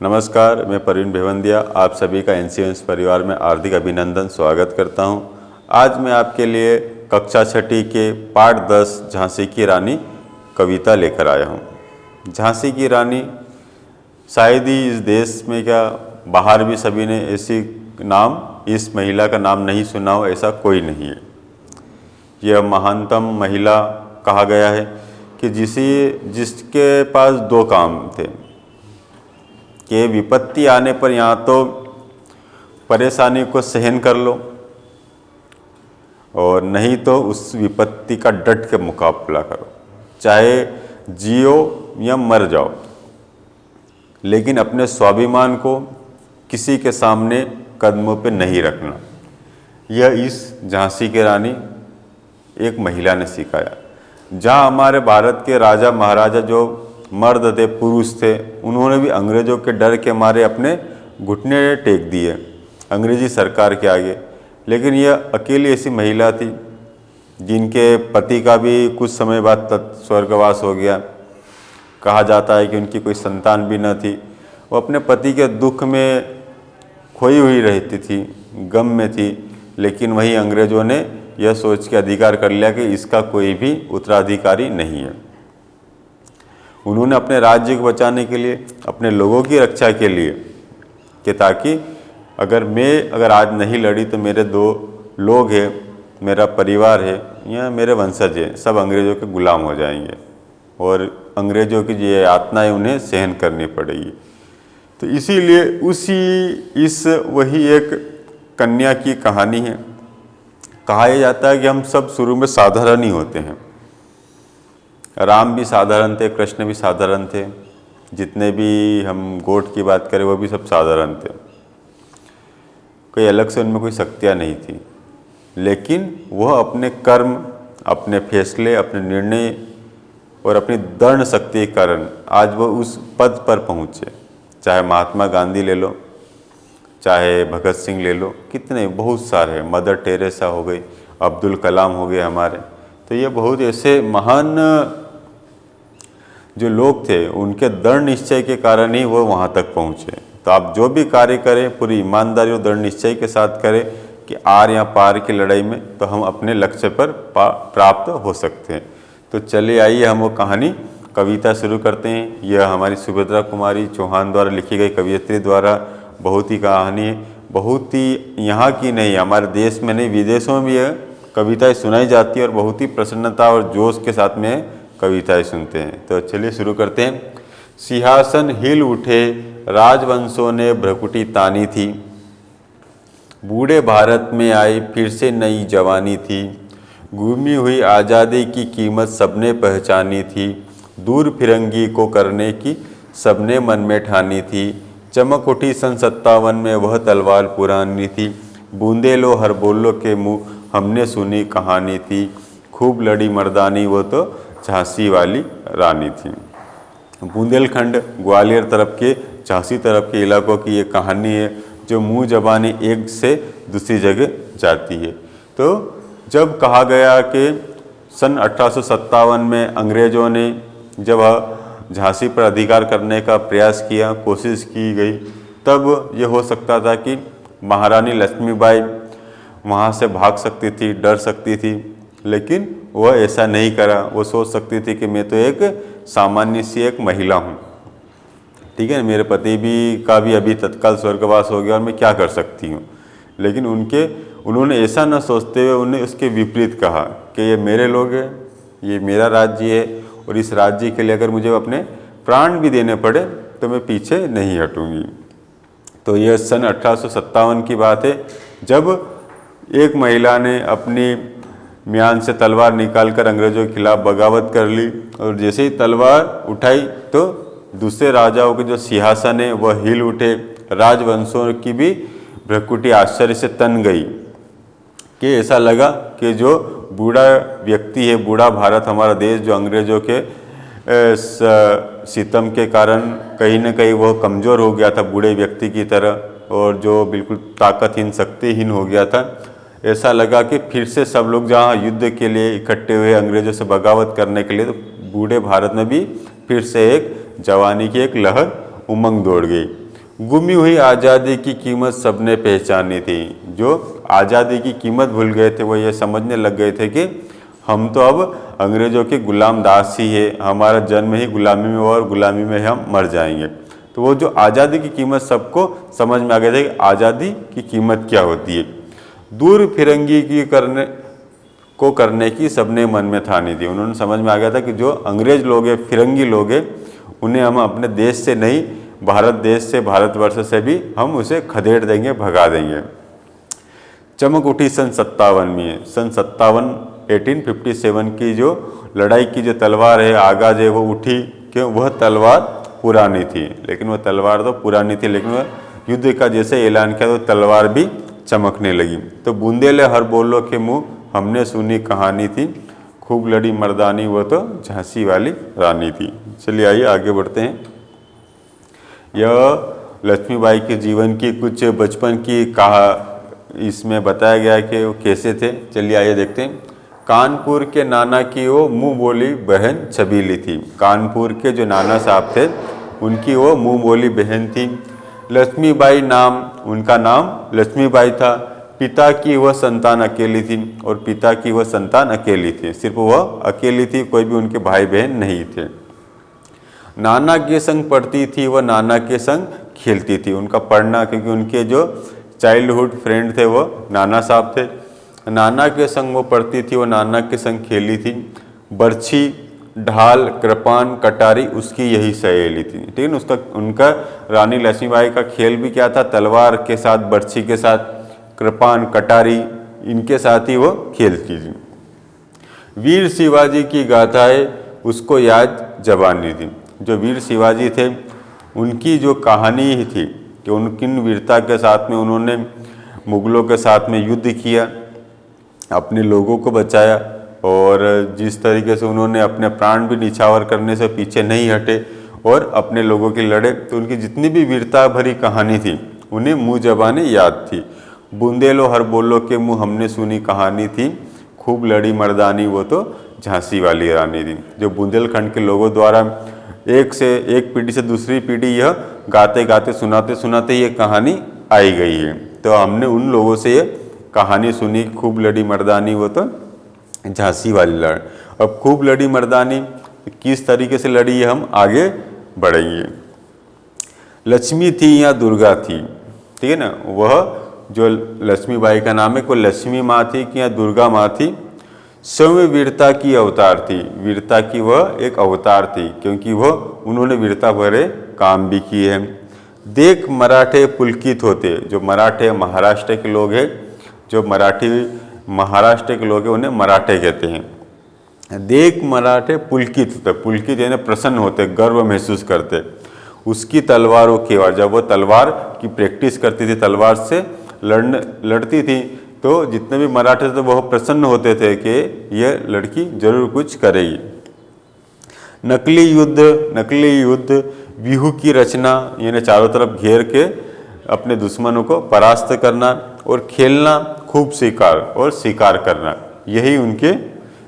नमस्कार, मैं प्रवीण भेवंदिया आप सभी का एनसीएंस परिवार में हार्दिक अभिनंदन स्वागत करता हूं। आज मैं आपके लिए कक्षा छठी के पाठ 10 झांसी की रानी कविता लेकर आया हूं। झांसी की रानी शायद ही इस देश में क्या बाहर भी सभी ने ऐसी नाम इस महिला का नाम नहीं सुना हो, ऐसा कोई नहीं है। यह महानतम महिला कहा गया है कि जिसके पास दो काम थे कि विपत्ति आने पर यहाँ तो परेशानी को सहन कर लो और नहीं तो उस विपत्ति का डट के मुकाबला करो, चाहे जियो या मर जाओ, लेकिन अपने स्वाभिमान को किसी के सामने कदमों पे नहीं रखना। यह इस झांसी की रानी एक महिला ने सिखाया। जहाँ हमारे भारत के राजा महाराजा जो मर्द थे, पुरुष थे, उन्होंने भी अंग्रेजों के डर के मारे अपने घुटने टेक दिए अंग्रेजी सरकार के आगे, लेकिन यह अकेली ऐसी महिला थी जिनके पति का भी कुछ समय बाद स्वर्गवास हो गया। कहा जाता है कि उनकी कोई संतान भी न थी। वो अपने पति के दुख में खोई हुई रहती थी, गम में थी, लेकिन वही अंग्रेजों ने यह सोच के अधिकार कर लिया कि इसका कोई भी उत्तराधिकारी नहीं है। उन्होंने अपने राज्य को बचाने के लिए, अपने लोगों की रक्षा के लिए, कि ताकि अगर आज नहीं लड़ी तो मेरे दो लोग हैं, मेरा परिवार है या मेरे वंशज हैं, सब अंग्रेज़ों के गुलाम हो जाएंगे और अंग्रेज़ों की ये यातनाएं उन्हें सहन करनी पड़ेगी। तो इसीलिए वही एक कन्या की कहानी है। कहा जाता है कि हम सब शुरू में साधारण ही होते हैं। राम भी साधारण थे, कृष्ण भी साधारण थे, जितने भी हम गोट की बात करें वो भी सब साधारण थे। कोई अलग से उनमें कोई शक्तियाँ नहीं थी, लेकिन वह अपने कर्म, अपने फैसले, अपने निर्णय और अपनी दृढ़ शक्ति के कारण आज वो उस पद पर पहुँचे। चाहे महात्मा गांधी ले लो, चाहे भगत सिंह ले लो, कितने बहुत सारे हैं, मदर टेरेसा हो गई, अब्दुल कलाम हो गए हमारे। तो ये बहुत ऐसे महान जो लोग थे, उनके दृढ़ निश्चय के कारण ही वो वहाँ तक पहुँचे। तो आप जो भी कार्य करें पूरी ईमानदारी और दृढ़ निश्चय के साथ करें कि आर या पार की लड़ाई में, तो हम अपने लक्ष्य पर प्राप्त हो सकते हैं। तो चलिए आइए हम वो कहानी कविता शुरू करते हैं। यह हमारी सुभद्रा कुमारी चौहान द्वारा लिखी गई कवियत्री द्वारा बहुत ही कहानी है, बहुत ही यहाँ की नहीं, हमारे देश में नहीं, विदेशों में भी यह कविताएं सुनाई जाती है और बहुत ही प्रसन्नता और जोश के साथ में कविताएं सुनते हैं। तो चलिए शुरू करते हैं। सिंहासन हिल उठे, राजवंशों ने भ्रकुटी तानी थी, बूढ़े भारत में आई फिर से नई जवानी थी, घूमी हुई आज़ादी की कीमत सबने पहचानी थी, दूर फिरंगी को करने की सबने मन में ठानी थी, चमक उठी सन 57 में वह तलवार पुरानी थी, बूंदेलो हर बोलो के मुँह हमने सुनी कहानी थी, खूब लड़ी मर्दानी वो तो झांसी वाली रानी थी। बुंदेलखंड ग्वालियर तरफ के, झांसी तरफ के इलाकों की ये कहानी है जो मुँह ज़बानी एक से दूसरी जगह जाती है। तो जब कहा गया कि सन 1857 में अंग्रेज़ों ने जब झांसी पर अधिकार करने का प्रयास किया, कोशिश की गई, तब ये हो सकता था कि महारानी लक्ष्मीबाई वहाँ से भाग सकती थी, डर सकती थी, लेकिन वह ऐसा नहीं करा। वो सोच सकती थी कि मैं तो एक सामान्य सी एक महिला हूँ, ठीक है, मेरे पति का भी अभी तत्काल स्वर्गवास हो गया और मैं क्या कर सकती हूँ। लेकिन उन्होंने ऐसा न सोचते हुए उन्हें उसके विपरीत कहा कि ये मेरे लोग हैं, ये मेरा राज्य है और इस राज्य के लिए अगर मुझे अपने प्राण भी देने पड़े तो मैं पीछे नहीं हटूँगी। तो यह सन 1857 की बात है, जब एक महिला ने अपनी म्यान से तलवार निकालकर अंग्रेजों के खिलाफ बगावत कर ली और जैसे ही तलवार उठाई तो दूसरे राजाओं के जो सिंहासन है वह हिल उठे। राजवंशों की भी भ्रकुटी आश्चर्य से तन गई कि ऐसा लगा कि जो बूढ़ा व्यक्ति है, बूढ़ा भारत हमारा देश जो अंग्रेजों के सितम के कारण कहीं न कहीं वह कमज़ोर हो गया था बूढ़े व्यक्ति की तरह, और जो बिल्कुल ताकतहीन, शक्तिहीन हो गया था। ऐसा लगा कि फिर से सब लोग जहाँ युद्ध के लिए इकट्ठे हुए अंग्रेजों से बगावत करने के लिए, तो बूढ़े भारत में भी फिर से एक जवानी की एक लहर उमंग दौड़ गई। गुमी हुई आज़ादी की कीमत सबने पहचानी थी। जो आज़ादी की कीमत भूल गए थे वो ये समझने लग गए थे कि हम तो अब अंग्रेज़ों के गुलाम दास ही है, हमारा जन्म ही गुलामी में हुआ और गुलामी में हम मर जाएंगे। तो वो जो आज़ादी की कीमत सबको समझ में आ गया था कि आज़ादी की कीमत क्या होती है। दूर फिरंगी की करने की सबने मन में ठानी थी। उन्होंने समझ में आ गया था कि जो अंग्रेज लोग हैं, फिरंगी लोग हैं, उन्हें हम अपने देश से नहीं, भारत देश से, भारतवर्ष से भी हम उसे खदेड़ देंगे, भगा देंगे। चमक उठी सन 57 में। सन 57 1857 की जो लड़ाई की जो तलवार है, आगाज है, वो उठी। क्यों? वह तलवार पुरानी थी, लेकिन वह तलवार तो पुरानी थी, लेकिन वह युद्ध का जैसे ऐलान किया तो तलवार भी चमकने लगी। तो बूंदेले हर बोलो के मुँह हमने सुनी कहानी थी, खूब लड़ी मर्दानी वो तो झांसी वाली रानी थी। चलिए आइए आगे बढ़ते हैं। यह लक्ष्मीबाई के जीवन की कुछ बचपन की इसमें बताया गया है कि वो कैसे थे। चलिए आइए देखते हैं। कानपुर के नाना की वो मुँह बोली बहन छबीली थी। कानपुर के जो नाना साहब थे उनकी वो मुँह बोली बहन थी। लक्ष्मीबाई नाम, उनका नाम लक्ष्मीबाई था। पिता की वह संतान अकेली थी और पिता की वह संतान अकेली थी, सिर्फ वह अकेली थी, कोई भी उनके भाई बहन नहीं थे। नाना के संग पढ़ती थी, वह नाना के संग खेलती थी। उनका पढ़ना, क्योंकि उनके जो चाइल्डहुड फ्रेंड थे वो नाना साहब थे, नाना के संग वो पढ़ती थी, वो नाना के संग खेली थी। बर्छी, ढाल, कृपान, कटारी उसकी यही सहेली थी। ठीक है, उसका उनका रानी लक्ष्मीबाई का खेल भी क्या था? तलवार के साथ, बर्छी के साथ, कृपान, कटारी, इनके साथ ही वो खेलती थी। वीर शिवाजी की गाथाएं उसको याद जबानी थी। जो वीर शिवाजी थे उनकी जो कहानी ही थी कि उन किन वीरता के साथ में उन्होंने मुगलों के साथ में युद्ध किया, अपने लोगों को बचाया, और जिस तरीके से उन्होंने अपने प्राण भी निछावर करने से पीछे नहीं हटे और अपने लोगों के लड़े। तो उनकी जितनी भी वीरता भरी कहानी थी उन्हें मुँह जबानी याद थी। बूंदेलो हर बोलो के मुँह हमने सुनी कहानी थी, खूब लड़ी मर्दानी वो तो झांसी वाली रानी थी। जो बुंदेलखंड के लोगों द्वारा एक से एक पीढ़ी से दूसरी पीढ़ी यह गाते गाते सुनाते सुनाते ये कहानी आई गई है। तो हमने उन लोगों से ये कहानी सुनी, खूब लड़ी मर्दानी वो तो झांसी वाली लड़। अब खूब लड़ी मर्दानी किस तरीके से लड़ी है हम आगे बढ़ेंगे। लक्ष्मी थी या दुर्गा थी, ठीक है ना। वह जो लक्ष्मीबाई का नाम है को लक्ष्मी माँ थी कि या दुर्गा माँ थी। सौम्य वीरता की अवतार थी। वीरता की वह एक अवतार थी, क्योंकि वह उन्होंने वीरता भरे काम भी किए हैं। देख मराठे पुलकित होते। जो मराठे महाराष्ट्र के लोग हैं, जो मराठी महाराष्ट्र के लोग हैं उन्हें मराठे कहते हैं। देख मराठे पुलकित होते। पुलकित यानी प्रसन्न होते, गर्व महसूस करते। उसकी तलवारों की आवाज़, जब वो तलवार की प्रैक्टिस करती थी, तलवार से लड़ती थी, तो जितने भी मराठे थे वह प्रसन्न होते थे कि यह लड़की जरूर कुछ करेगी। नकली युद्ध, व्यूह की रचना, यानी चारों तरफ घेर के अपने दुश्मनों को परास्त करना, और खेलना, खूब शिकार और शिकार करना, यही उनके।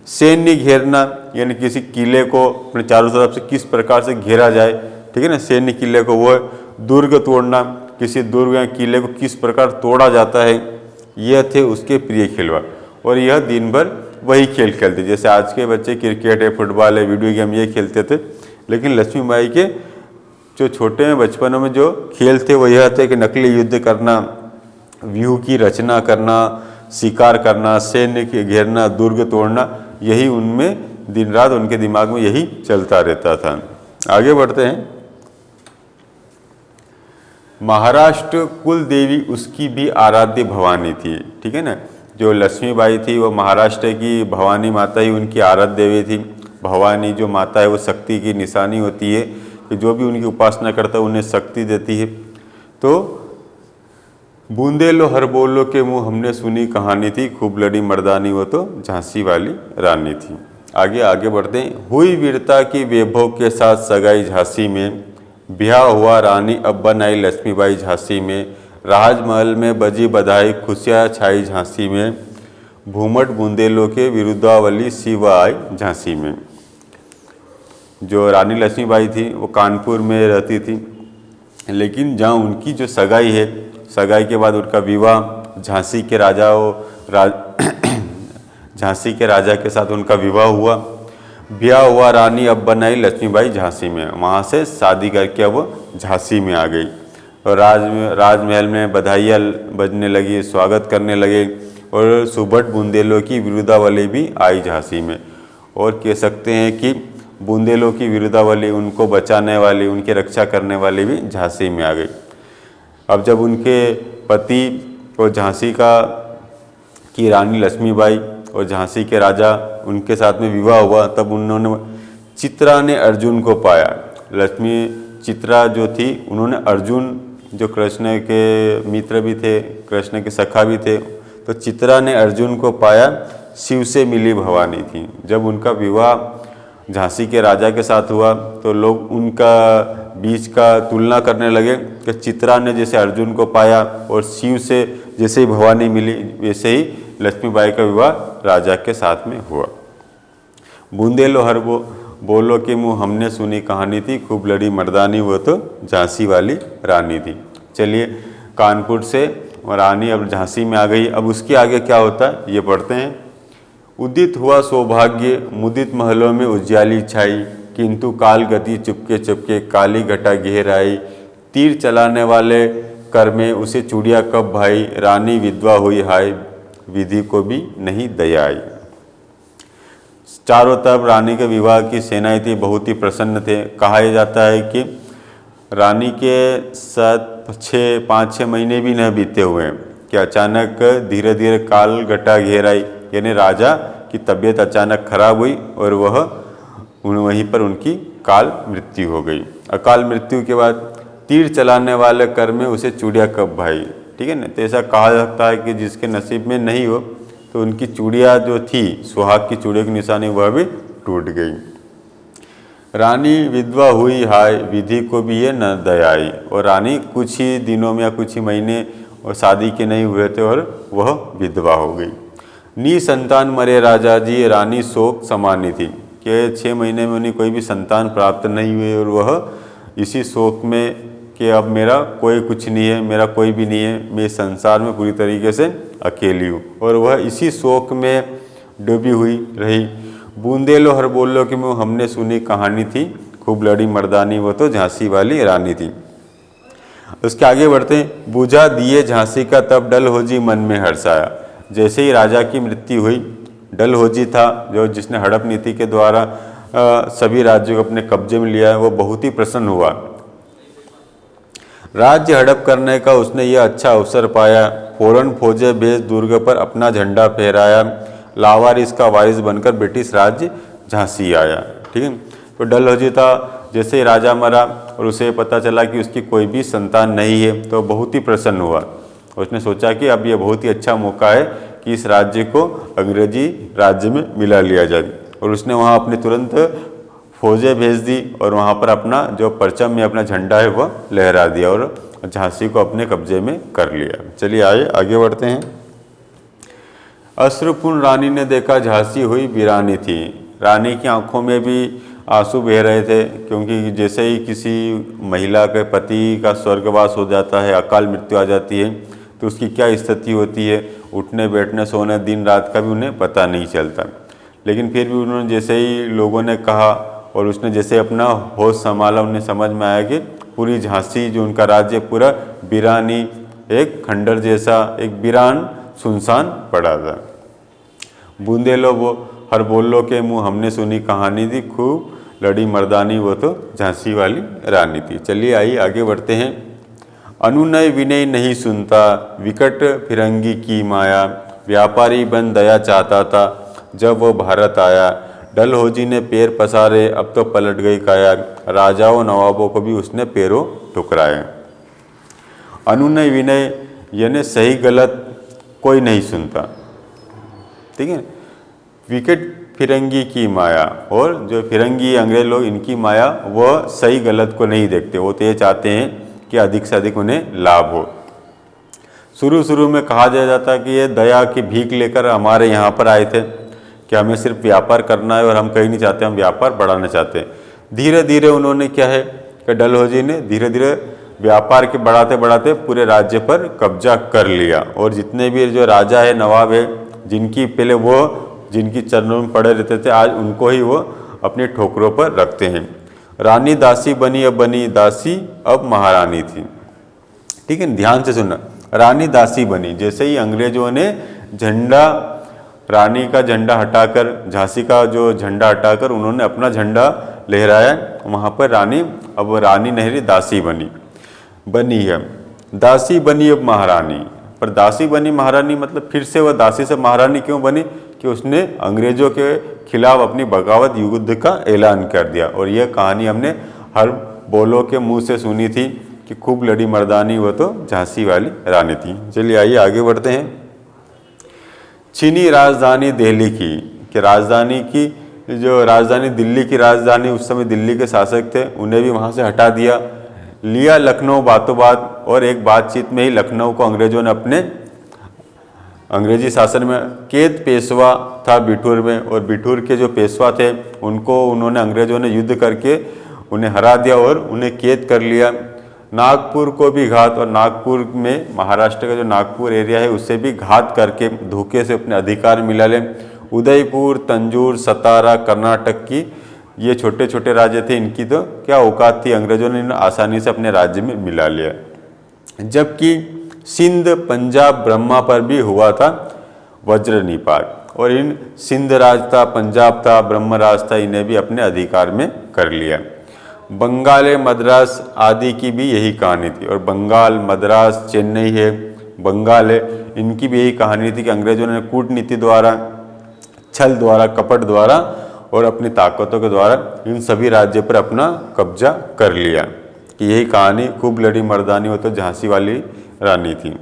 सैन्य घेरना, यानी किसी किले को अपने चारों तरफ से किस प्रकार से घेरा जाए, ठीक है ना, सैन्य किले को। वो दुर्ग तोड़ना, किसी दुर्ग या किले को किस प्रकार तोड़ा जाता है, यह थे उसके प्रिय खिलवाड़। और यह दिन भर वही खेल खेलते, जैसे आज के बच्चे क्रिकेट है, फुटबॉल है, वीडियो गेम ये खेलते थे, लेकिन लक्ष्मीबाई के जो छोटे में बचपनों में जो खेल थे वो यह थे कि नकली युद्ध करना, व्यूह की रचना करना, शिकार करना, सैन्य के घेरना, दुर्ग तोड़ना, यही उनमें दिन रात उनके दिमाग में यही चलता रहता था। आगे बढ़ते हैं। महाराष्ट्र कुल देवी उसकी भी आराध्य भवानी थी, ठीक है ना। जो लक्ष्मीबाई थी वो महाराष्ट्र की भवानी माता ही उनकी आराध्य देवी थी। भवानी जो माता है वो शक्ति की निशानी होती है, कि जो भी उनकी उपासना करता है उन्हें शक्ति देती है। तो बूंदेलो हर बोलो के मुँह हमने सुनी कहानी थी, खूब लड़ी मर्दानी वो तो झांसी वाली रानी थी। आगे बढ़ते हैं। हुई वीरता की वैभव के साथ सगाई झांसी में, ब्याह हुआ रानी अब बन आई लक्ष्मीबाई झांसी में, राजमहल में बजी बधाई खुशियाँ छाई झांसी में, भूमट बूंदेलों के विरुद्धावली शिव आई झांसी में। जो रानी लक्ष्मीबाई थी वो कानपुर में रहती थी, लेकिन जहाँ उनकी जो सगाई है, सगाई के बाद उनका विवाह झांसी के झांसी के राजा के साथ उनका विवाह हुआ। ब्याह हुआ, रानी अब बनाई लक्ष्मीबाई झांसी में, वहाँ से शादी करके अब झांसी में आ गई और राजमहल में बधाइयाँ बजने लगी, स्वागत करने लगे और सुभट बुंदेलों की विरुद्धावली भी आई झांसी में। और कह सकते हैं कि बुंदेलों की विरुद्धावली, उनको बचाने वाली, उनकी रक्षा करने वाली भी झांसी में आ गई। अब जब उनके पति को झांसी की रानी लक्ष्मीबाई और झांसी के राजा उनके साथ में विवाह हुआ, तब उन्होंने चित्रा ने अर्जुन को पाया। चित्रा जो थी, उन्होंने अर्जुन जो कृष्ण के मित्र भी थे, कृष्ण के सखा भी थे, तो चित्रा ने अर्जुन को पाया। शिव से मिली भवानी थी। जब उनका विवाह झांसी के राजा के साथ हुआ तो लोग उनका बीच का तुलना करने लगे कि चित्रा ने जैसे अर्जुन को पाया और शिव से जैसे ही भवानी मिली, वैसे ही लक्ष्मीबाई का विवाह राजा के साथ में हुआ। बूंदेलो हर बोलो के मुँह हमने सुनी कहानी थी, खूब लड़ी मर्दानी, वो तो झांसी वाली रानी थी। चलिए, कानपुर से रानी अब झांसी में आ गई। अब उसके आगे क्या होता है ये पढ़ते हैं। उदित हुआ सौभाग्य, मुदित महलों में उज्याली छाई, किंतु काल गति चुपके चुपके काली घटा घेर आई। तीर चलाने वाले कर में उसे चूड़िया कब भाई, रानी विधवा हुई हाय, विधि को भी नहीं दया आई। चारों तरफ रानी के विवाह की सेनाएं थी, बहुत ही प्रसन्न थे। कहा जाता है कि रानी के साथ 5-6 महीने भी न बीते हुए कि अचानक धीरे धीरे काल घटा घेर आई, यानी राजा की तबीयत अचानक खराब हुई और वहीं पर उनकी काल मृत्यु हो गई। अकाल मृत्यु के बाद तीर चलाने वाले कर में उसे चूड़िया कब भाई, ठीक है ना। तो ऐसा कहा जाता है कि जिसके नसीब में नहीं हो तो उनकी चूड़िया जो थी, सुहाग की चूड़ियों की निशानी, वह भी टूट गई। रानी विधवा हुई हाय, विधि को भी ये न दया आई। और रानी कुछ ही दिनों में या कुछ ही महीने और शादी के नहीं हुए थे और वह विधवा हो गई। नी संतान मरे राजा जी, रानी शोक समानी थी कि 6 महीने में उन्हें कोई भी संतान प्राप्त नहीं हुई और वह इसी शोक में कि अब मेरा कोई कुछ नहीं है, मेरा कोई भी नहीं है, मैं इस संसार में पूरी तरीके से अकेली हूँ, और वह इसी शोक में डूबी हुई रही। बूंदेलो हर बोलो कि मुँह हमने सुनी कहानी थी, खूब लड़ी मर्दानी, वो तो झांसी वाली रानी थी। उसके आगे बढ़ते हैं। बुझा दिए झांसी का तब डल हो जी मन में हर्षाया। जैसे ही राजा की मृत्यु हुई, डल हो जी था जो जिसने हड़प नीति के द्वारा सभी राज्यों को अपने कब्जे में लिया है, वो बहुत ही प्रसन्न हुआ। राज्य हड़प करने का उसने यह अच्छा अवसर पाया। फौरन फौजे भेज दुर्ग पर अपना झंडा फहराया। लावारिस का वारिस बनकर ब्रिटिश राज्य झांसी आया। ठीक है, तो डल हो जी था, जैसे ही राजा मरा और उसे पता चला कि उसकी कोई भी संतान नहीं है, तो बहुत ही प्रसन्न हुआ। उसने सोचा कि अब यह बहुत ही अच्छा मौका है कि इस राज्य को अंग्रेजी राज्य में मिला लिया जाए, और उसने वहाँ अपने तुरंत फौजें भेज दी और वहाँ पर अपना जो परचम में अपना झंडा है वह लहरा दिया और झांसी को अपने कब्जे में कर लिया। चलिए आगे बढ़ते हैं। अश्रुपूर्ण रानी ने देखा झांसी हुई वीरानी थी। रानी की आंखों में भी आंसू बह रहे थे, क्योंकि जैसे ही किसी महिला के पति का स्वर्गवास हो जाता है, अकाल मृत्यु आ जाती है, तो उसकी क्या स्थिति होती है, उठने बैठने सोने दिन रात का भी उन्हें पता नहीं चलता। लेकिन फिर भी उन्होंने जैसे ही लोगों ने कहा और उसने जैसे अपना होश संभाला, उन्हें समझ में आया कि पूरी झांसी जो उनका राज्य पूरा वीरानी, एक खंडर जैसा, एक वीरान सुनसान पड़ा था। बूंदेलो वो हर बोलो के मुँह हमने सुनी कहानी थी, खूब लड़ी मर्दानी, वो तो झांसी वाली रानी थी। चलिए आगे बढ़ते हैं। अनुनय विनय नहीं सुनता, विकट फिरंगी की माया, व्यापारी बन दया चाहता था जब वो भारत आया। डलहौजी ने पैर पसारे, अब तो पलट गई काया, राजाओं नवाबों को भी उसने पैरों ठुकराए। अनुनय विनय यानी सही गलत कोई नहीं सुनता, ठीक है। विकट फिरंगी की माया, और जो फिरंगी अंग्रेज लोग, इनकी माया, वह सही गलत को नहीं देखते, वो तो ये चाहते हैं कि अधिक से अधिक उन्हें लाभ हो। शुरू में कहा जाता कि ये दया की भीख लेकर हमारे यहाँ पर आए थे कि हमें सिर्फ व्यापार करना है और हम कहीं नहीं चाहते, हम व्यापार बढ़ाना चाहते हैं। धीरे धीरे उन्होंने क्या है कि डलहौजी ने धीरे धीरे व्यापार के बढ़ाते बढ़ाते पूरे राज्य पर कब्जा कर लिया। और जितने भी जो राजा है, नवाब है, जिनकी पहले वो जिनकी चरणों में पड़े रहते थे, आज उनको ही वो अपनी ठोकरों पर रखते हैं। रानी दासी बनी, अब बनी दासी, अब महारानी थी। ठीक है, ध्यान से सुनना। रानी दासी बनी, जैसे ही अंग्रेजों ने झंडा, रानी का झंडा हटाकर, झांसी का जो झंडा हटाकर उन्होंने अपना झंडा लहराया, वहाँ पर रानी, अब रानी नहीं, दासी बनी है। दासी बनी अब महारानी। पर दासी बनी महारानी मतलब फिर से वह दासी से महारानी क्यों बनी? कि उसने अंग्रेजों के खिलाफ अपनी बगावत युद्ध का ऐलान कर दिया। और यह कहानी हमने हर बोलो के मुंह से सुनी थी कि खूब लड़ी मर्दानी वो तो झांसी वाली रानी थी। चलिए आइए आगे बढ़ते हैं। चीनी राजधानी दिल्ली की, कि राजधानी की, जो राजधानी दिल्ली की राजधानी, उस समय दिल्ली के शासक थे, उन्हें भी वहाँ से हटा दिया, लिया लखनऊ बातों बात। और एक बातचीत में ही लखनऊ को अंग्रेजों ने अपने अंग्रेजी शासन में, कैद पेशवा था बिठूर में, और बिठूर के जो पेशवा थे उनको उन्होंने, अंग्रेजों ने युद्ध करके उन्हें हरा दिया और उन्हें कैद कर लिया। नागपुर को भी घात, और नागपुर में, महाराष्ट्र का जो नागपुर एरिया है, उससे भी घात करके धोखे से अपने अधिकार मिला ले। उदयपुर, तंजूर, सतारा, कर्नाटक की ये छोटे छोटे राज्य थे, इनकी तो क्या औकात थी, अंग्रेजों ने इन्हें आसानी से अपने राज्य में मिला लिया। जबकि सिंध, पंजाब, ब्रह्मा पर भी हुआ था वज्र निपात, और इन सिंध राज था, पंजाब था, ब्रह्म राज था, इन्हें भी अपने अधिकार में कर लिया। बंगाल, मद्रास आदि की भी यही कहानी थी। और बंगाल, मद्रास, चेन्नई है, बंगाल है, इनकी भी यही कहानी थी कि अंग्रेजों ने कूटनीति द्वारा, छल द्वारा, कपट द्वारा और अपनी ताकतों के द्वारा इन सभी राज्यों पर अपना कब्जा कर लिया। कि यही कहानी, खूब लड़ी मर्दानी वो तो झांसी वाली रानी थी।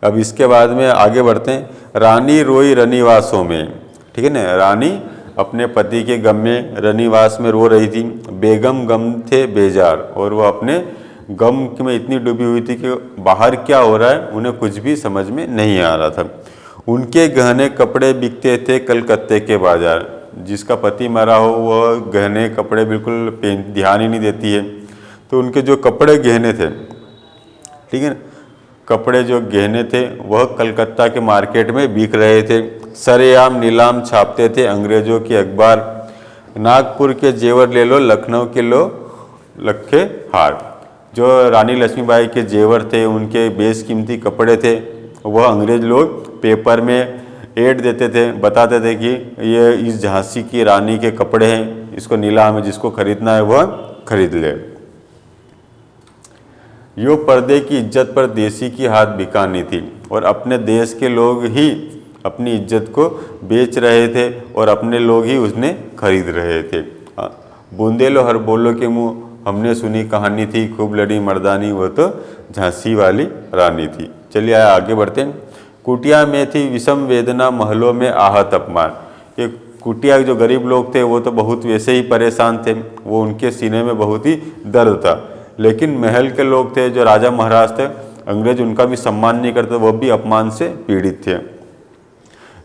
अब इसके बाद में आगे बढ़ते हैं। रानी रोई रनिवासों में, ठीक है ना, रानी अपने पति के गम में रनिवास में रो रही थी। बेगम गम थे बेजार, और वो अपने गम में इतनी डूबी हुई थी कि बाहर क्या हो रहा है उन्हें कुछ भी समझ में नहीं आ रहा था। उनके गहने कपड़े बिकते थे कलकत्ते के बाजार। जिसका पति मरा हो वह गहने कपड़े बिल्कुल ध्यान ही नहीं देती है, तो उनके जो कपड़े गहने थे, ठीक है ना, कपड़े जो गहने थे वह कलकत्ता के मार्केट में बिक रहे थे। सरेआम नीलाम छापते थे अंग्रेजों के अखबार। नागपुर के जेवर ले लो, लखनऊ के लो लखे हार। जो रानी लक्ष्मीबाई के जेवर थे, उनके बेशकीमती कपड़े थे, वह अंग्रेज लोग पेपर में ऐड देते थे, बताते थे कि ये इस झांसी की रानी के कपड़े हैं, इसको नीलाम है, जिसको खरीदना है वह खरीद ले। यो पर्दे की इज्जत पर देसी की हाथ बिकानी थी, और अपने देश के लोग ही अपनी इज्जत को बेच रहे थे और अपने लोग ही उसने खरीद रहे थे। बूंदेलो हर बोलो के मुँह, हमने सुनी कहानी थी, खूब लड़ी मर्दानी वो तो झांसी वाली रानी थी। चलिए आगे बढ़ते हैं। कुटिया में थी विषम वेदना, महलों में आहत अपमान। ये कुटिया जो गरीब लोग थे वो तो बहुत वैसे ही परेशान थे, वो उनके सीने में बहुत ही दर्द था। लेकिन महल के लोग थे, जो राजा महाराज थे, अंग्रेज उनका भी सम्मान नहीं करते, वो भी अपमान से पीड़ित थे।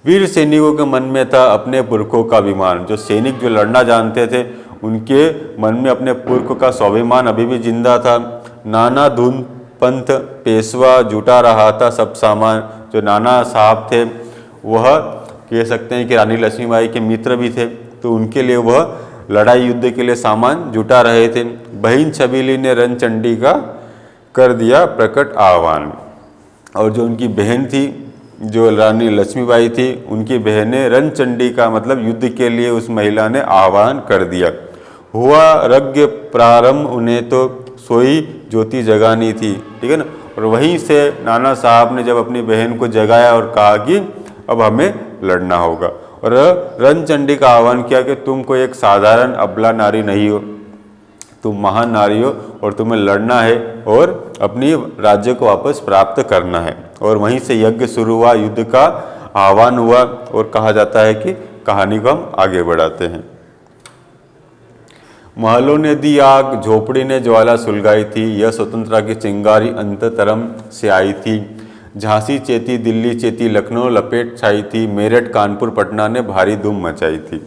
वीर सैनिकों के मन में था अपने पुरखों का अभिमान। जो सैनिक जो लड़ना जानते थे, उनके मन में अपने पुरख का स्वाभिमान अभी भी जिंदा था। नाना धुन पंथ पेशवा जुटा रहा था सब सामान। जो नाना साहब थे वह कह सकते हैं कि रानी लक्ष्मीबाई के मित्र भी थे, तो उनके लिए वह लड़ाई युद्ध के लिए सामान जुटा रहे थे। बहन छबीली ने रणचंडी का कर दिया प्रकट आह्वान। और जो उनकी बहन थी, जो रानी लक्ष्मीबाई थी, उनकी बहन ने रणचंडी का मतलब युद्ध के लिए उस महिला ने आह्वान कर दिया। हुआ यज्ञ प्रारंभ, उन्हें तो सोई ज्योति जगानी थी, ठीक है ना। और वहीं से नाना साहब ने जब अपनी बहन को जगाया और कहा कि अब हमें लड़ना होगा, और रणचंडी का आह्वान किया कि तुम कोई एक साधारण अबला नारी नहीं हो, तुम महान नारी हो और तुम्हें लड़ना है और अपनी राज्य को वापस प्राप्त करना है। और वहीं से यज्ञ शुरू हुआ, युद्ध का आह्वान हुआ, और कहा जाता है कि कहानी को हम आगे बढ़ाते हैं। महलों ने दी आग, झोपड़ी ने ज्वाला सुलगाई थी, यह स्वतंत्रता की चिंगारी अंततरम से आई थी। झांसी चेती, दिल्ली चेती, लखनऊ लपेट छाई थी, मेरठ कानपुर पटना ने भारी धूम मचाई थी,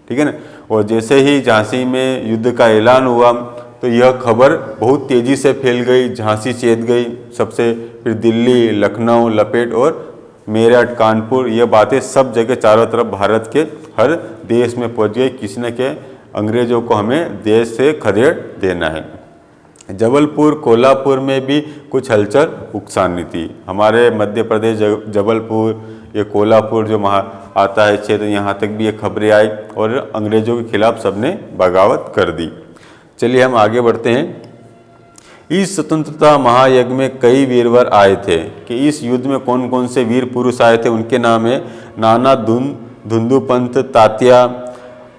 ठीक है ना। और जैसे ही झांसी में युद्ध का ऐलान हुआ तो यह खबर बहुत तेज़ी से फैल गई, झांसी चेत गई सबसे, फिर दिल्ली, लखनऊ, लपेट और मेरठ, कानपुर, ये बातें सब जगह चारों तरफ भारत के हर देश में पहुंच गई। किसी न के अंग्रेजों को हमें देश से खदेड़ देना है। जबलपुर, कोल्हापुर में भी कुछ हलचल उकसानी थी। हमारे मध्य प्रदेश जबलपुर, ये कोल्हापुर जो आता है क्षेत्र, यहाँ तक भी ये खबरें आई और अंग्रेजों के खिलाफ सबने बगावत कर दी। चलिए हम आगे बढ़ते हैं। इस स्वतंत्रता महायज्ञ में कई वीरवर आए थे कि इस युद्ध में कौन कौन से वीर पुरुष आए थे, उनके नाम है नाना धुंधुपंत तात्या,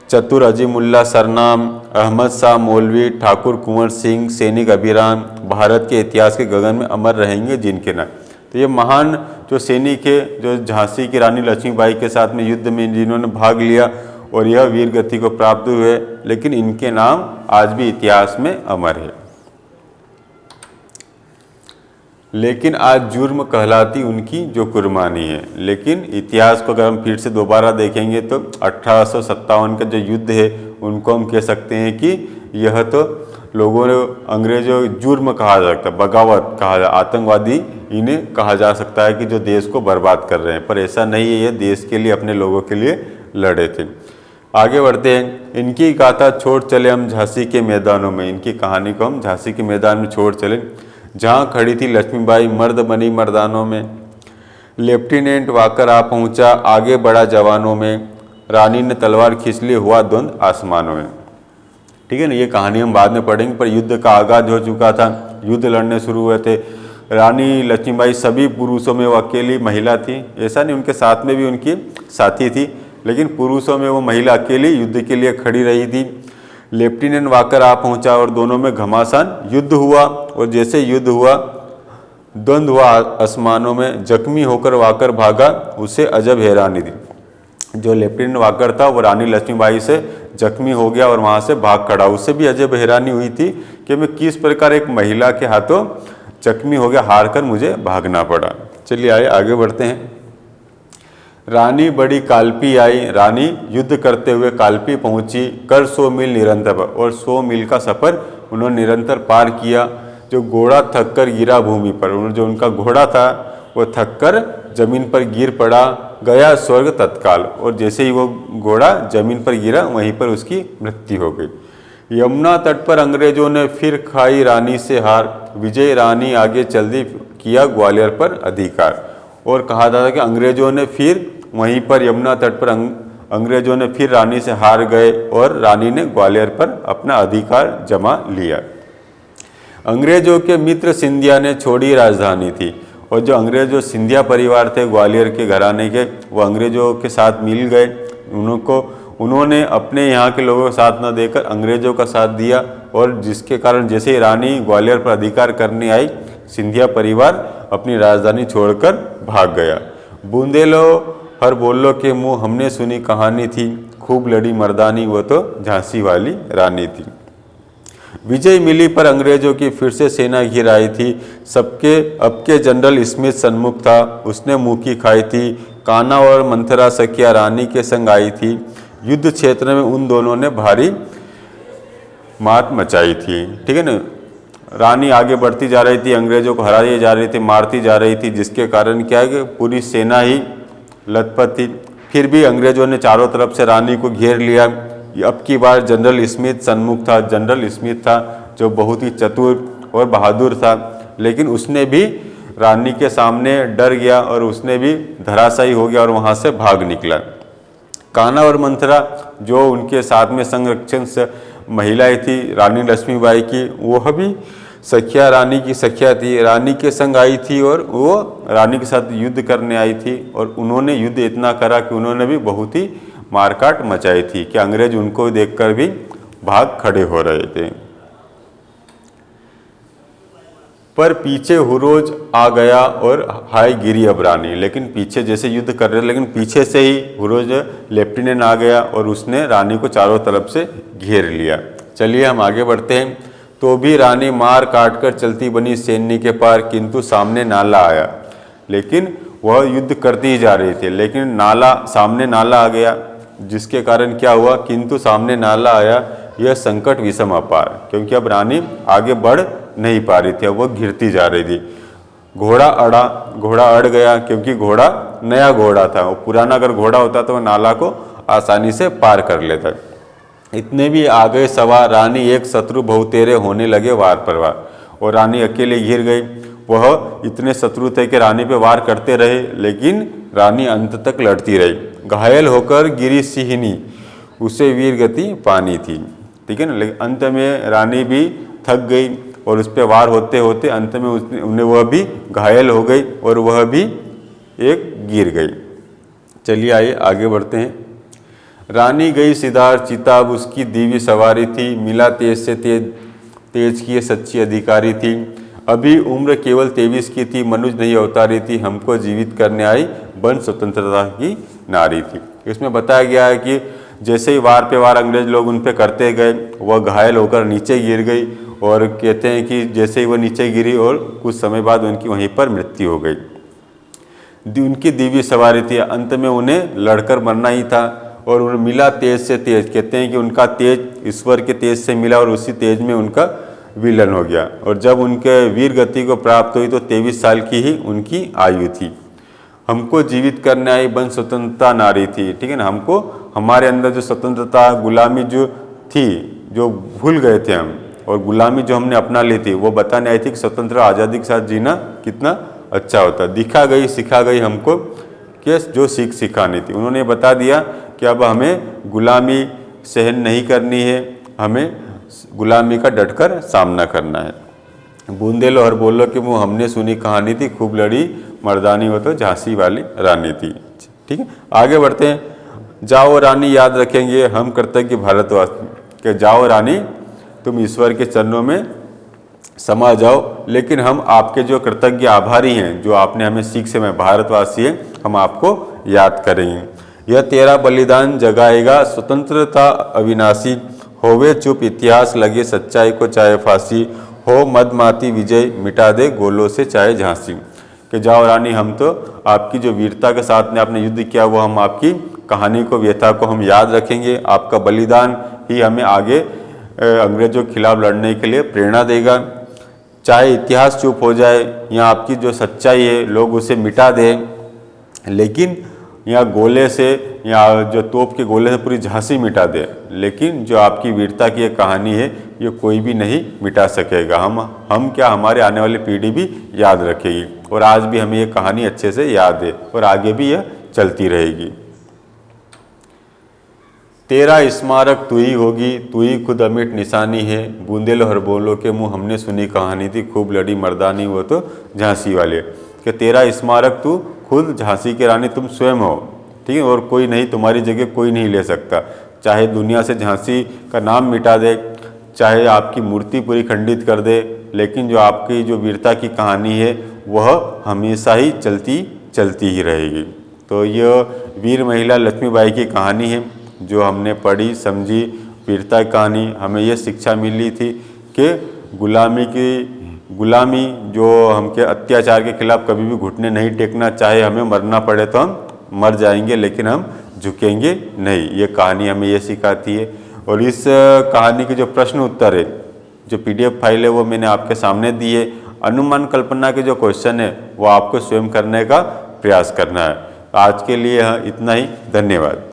चतुर अजीमुल्ला सरनाम, अहमद शाह मौलवी, ठाकुर कुंवर सिंह, सैनिक अभिराम, भारत के इतिहास के गगन में अमर रहेंगे जिनके नाम। तो ये महान जो सैनिक है, जो झांसी की रानी लक्ष्मीबाई के साथ में युद्ध में जिन्होंने भाग लिया और यह वीर गति को प्राप्त हुए, लेकिन इनके नाम आज भी इतिहास में अमर है। लेकिन आज जुर्म कहलाती उनकी जो कुर्बानी है। लेकिन इतिहास को अगर हम फिर से दोबारा देखेंगे तो 1857 का जो युद्ध है उनको हम कह सकते हैं कि यह तो लोगों ने अंग्रेजों जुर्म कहा जा सकता है, बगावत कहा जा, आतंकवादी इन्हें कहा जा सकता है कि जो देश को बर्बाद कर रहे हैं, पर ऐसा नहीं है, ये देश के लिए, अपने लोगों के लिए लड़े थे। आगे बढ़ते हैं। इनकी गाथा छोड़ चले हम झांसी के मैदानों में, इनकी कहानी को हम झांसी के मैदान में छोड़ चले, जहाँ खड़ी थी लक्ष्मीबाई मर्द बनी मर्दानों में। लेफ्टिनेंट वाकर आ पहुँचा, आगे बढ़ा जवानों में, रानी ने तलवार खींच ली, हुआ द्वंद आसमानों में। ठीक है ना, ये कहानी हम बाद में पढ़ेंगे, पर युद्ध का आगाज हो चुका था, युद्ध लड़ने शुरू हुए थे। रानी लक्ष्मीबाई सभी पुरुषों में वो अकेली महिला थी, ऐसा नहीं, उनके साथ में भी उनकी साथी थी, लेकिन पुरुषों में वो महिला अकेली युद्ध के लिए खड़ी रही थी। लेफ्टिनेंट वाकर आ पहुंचा और दोनों में घमासान युद्ध हुआ, और जैसे युद्ध हुआ द्वंद्व हुआ आसमानों में, जख्मी होकर वाकर भागा, उसे अजब हैरानी थी। जो लेफ्टिनेंट वाकर था वो रानी लक्ष्मीबाई से जख्मी हो गया और वहाँ से भाग खड़ा, उससे भी अजब हैरानी हुई थी कि मैं किस प्रकार एक महिला के हाथों जख्मी हो गया, हार कर मुझे भागना पड़ा। चलिए आगे बढ़ते हैं। रानी बड़ी काल्पी आई, रानी युद्ध करते हुए काल्पी पहुंची, कर 100 मील निरंतर, और 100 मील का सफ़र उन्होंने निरंतर पार किया। जो घोड़ा थक कर गिरा भूमि पर, जो उनका घोड़ा था वो थक कर जमीन पर गिर पड़ा, गया स्वर्ग तत्काल, और जैसे ही वो घोड़ा जमीन पर गिरा वहीं पर उसकी मृत्यु हो गई। यमुना तट पर अंग्रेजों ने फिर खाई रानी से हार, विजय रानी आगे चल दी, किया ग्वालियर पर अधिकार। और कहा जाता है कि अंग्रेजों ने फिर वहीं पर यमुना तट पर अंग्रेजों ने फिर रानी से हार गए और रानी ने ग्वालियर पर अपना अधिकार जमा लिया। अंग्रेजों के मित्र सिंधिया ने छोड़ी राजधानी थी, और जो अंग्रेज जो सिंधिया परिवार थे ग्वालियर के घराने के, वो अंग्रेजों के साथ मिल गए। उन्होंने अपने यहाँ के लोगों का साथ न देकर अंग्रेजों का साथ दिया, और जिसके कारण जैसे ही रानी ग्वालियर पर अधिकार करने आई, सिंधिया परिवार अपनी राजधानी छोड़कर भाग गया। बूंदेलो हर बोलो के मुँह हमने सुनी कहानी थी, खूब लड़ी मर्दानी, वो तो झांसी वाली रानी थी। विजय मिली पर अंग्रेजों की फिर से सेना घिर आई थी, सबके अब के जनरल स्मिथ सन्मुख था, उसने मुँह की खाई थी। कान्हा और मंथरा सखिया रानी के संग आई थी, युद्ध क्षेत्र में उन दोनों ने भारी मात मचाई थी। ठीक है ना, रानी आगे बढ़ती जा रही थी, अंग्रेजों को हराई जा रही थी, मारती जा रही थी, जिसके कारण क्या है कि पूरी सेना ही लथपथ थी। फिर भी अंग्रेजों ने चारों तरफ से रानी को घेर लिया। अब की बार जनरल स्मिथ सन्मुख था। जनरल स्मिथ था जो बहुत ही चतुर और बहादुर था, लेकिन उसने भी रानी के सामने डर गया और उसने भी धराशायी हो गया और वहाँ से भाग निकला। कान्हा और मंथरा जो उनके साथ में संरक्षण से महिलाएं थी रानी लक्ष्मीबाई की, वह भी सखिया रानी की सखिया थी, रानी के संग आई थी और वो रानी के साथ युद्ध करने आई थी। और उन्होंने युद्ध इतना करा कि उन्होंने भी बहुत ही मारकाट मचाई थी कि अंग्रेज उनको देखकर भी भाग खड़े हो रहे थे। पर पीछे हुरोज आ गया और हाय गिरी अब रानी, लेकिन पीछे जैसे युद्ध कर रहे, लेकिन पीछे से ही हुरोज लेफ्टिनेंट आ गया और उसने रानी को चारों तरफ से घेर लिया। चलिए हम आगे बढ़ते हैं। तो भी रानी मार काट कर चलती बनी सैन्य के पार, किंतु सामने नाला आया। लेकिन वह युद्ध करती ही जा रही थी, लेकिन सामने नाला आ गया, जिसके कारण क्या हुआ, किंतु सामने नाला आया, यह संकट विषम अपार, क्योंकि अब रानी आगे बढ़ नहीं पा रही थी, अब वो घिरती जा रही थी। घोड़ा अड़ गया, क्योंकि घोड़ा नया घोड़ा था, वो पुराना अगर घोड़ा होता तो वह नाला को आसानी से पार कर लेता। इतने भी आ गए सवार, रानी एक शत्रु बहुतेरे होने लगे वार पर वार, और रानी अकेले घिर गई। वह इतने शत्रु थे कि रानी पे वार करते रहे, लेकिन रानी अंत तक लड़ती रही। घायल होकर गिरी सिंहनी, उसे वीर गति पानी थी। ठीक है ना, लेकिन अंत में रानी भी थक गई और उस पर वार होते होते अंत में उन्हें वह भी घायल हो गई और वह भी एक गिर गई। चलिए आइए आगे बढ़ते हैं। रानी गई सिदार चिता, अब उसकी दीवी सवारी थी। मिला तेज से तेज की ये सच्ची अधिकारी थी। अभी उम्र केवल 23 की थी, मनुज नहीं अवतारी थी, हमको जीवित करने आई बन स्वतंत्रता की नारी थी। इसमें बताया गया है कि जैसे ही वार पे वार अंग्रेज लोग उन पे करते गए, वह घायल होकर नीचे गिर गई, और कहते हैं कि जैसे ही वह नीचे गिरी और कुछ समय बाद उनकी वहीं पर मृत्यु हो गई। उनकी दिव्य सवारी थी, अंत में उन्हें लड़कर मरना ही था, और उन्हें मिला तेज से तेज। कहते हैं कि उनका तेज ईश्वर के तेज से मिला और उसी तेज में उनका विलन हो गया, और जब उनके वीर गति को प्राप्त हुई तो 23 साल की ही उनकी आयु थी। हमको जीवित करने आई बन स्वतंत्रता नारी थी। ठीक है ना, हमको हमारे अंदर जो स्वतंत्रता, गुलामी जो थी, जो भूल गए थे हम, और गुलामी जो हमने अपना ली थी, वो बताने आई थी कि स्वतंत्र आज़ादी के साथ जीना कितना अच्छा होता। दिखा गई सिखा गई हमको कि जो सीख सिखानी थी। उन्होंने बता दिया कि अब हमें गुलामी सहन नहीं करनी है, हमें गुलामी का डटकर सामना करना है। बूंदे लो और बोलो कि वो हमने सुनी कहानी थी, खूब लड़ी मर्दानी हो तो झांसी वाली रानी थी। ठीक है, आगे बढ़ते हैं। जाओ रानी याद रखेंगे हम कृतज्ञ भारतवासी, कि जाओ रानी तुम ईश्वर के चरणों में समा जाओ, लेकिन हम आपके जो कृतज्ञ आभारी हैं, जो आपने हमें सीख से मैं भारतवासी हैं, हम आपको याद करेंगे। यह तेरा बलिदान जगाएगा स्वतंत्रता अविनाशी, होवे चुप इतिहास लगे सच्चाई को चाहे फांसी, हो मदमाती विजय मिटा दे गोलों से चाहे झांसी। कि जाओ रानी, हम तो आपकी जो वीरता के साथ में आपने युद्ध किया, वो हम आपकी कहानी को, व्यथा को हम याद रखेंगे। आपका बलिदान ही हमें आगे अंग्रेजों के खिलाफ लड़ने के लिए प्रेरणा देगा। चाहे इतिहास चुप हो जाए या आपकी जो सच्चाई है लोग उसे मिटा दें, लेकिन या गोले से या जो तोप के गोले से पूरी झांसी मिटा दे, लेकिन जो आपकी वीरता की एक कहानी है ये कोई भी नहीं मिटा सकेगा। हम क्या, हमारे आने वाली पीढ़ी भी याद रखेगी, और आज भी हमें ये कहानी अच्छे से याद है और आगे भी यह चलती रहेगी। तेरा स्मारक तू ही होगी, तू ही खुद अमिट निशानी है, बूंदे लो हर बोलो के मुँह हमने सुनी कहानी थी, खूब लड़ी मर्दानी वो तो झांसी वाले। कि तेरा स्मारक तू खुद झांसी की रानी तुम स्वयं हो। ठीक है, और कोई नहीं, तुम्हारी जगह कोई नहीं ले सकता। चाहे दुनिया से झांसी का नाम मिटा दे, चाहे आपकी मूर्ति पूरी खंडित कर दे, लेकिन जो आपकी जो वीरता की कहानी है वह हमेशा ही चलती ही रहेगी। तो यह वीर महिला लक्ष्मीबाई की कहानी है जो हमने पढ़ी समझी। वीरता की कहानी, हमें यह शिक्षा मिली थी कि गुलामी जो हमके अत्याचार के खिलाफ कभी भी घुटने नहीं टेकना, चाहे हमें मरना पड़े तो हम मर जाएंगे, लेकिन हम झुकेंगे नहीं। ये कहानी हमें ये सिखाती है। और इस कहानी के जो प्रश्न उत्तर है, जो PDF फाइल है, वो मैंने आपके सामने दी है। अनुमान कल्पना के जो क्वेश्चन है वो आपको स्वयं करने का प्रयास करना है। आज के लिए इतना ही, धन्यवाद।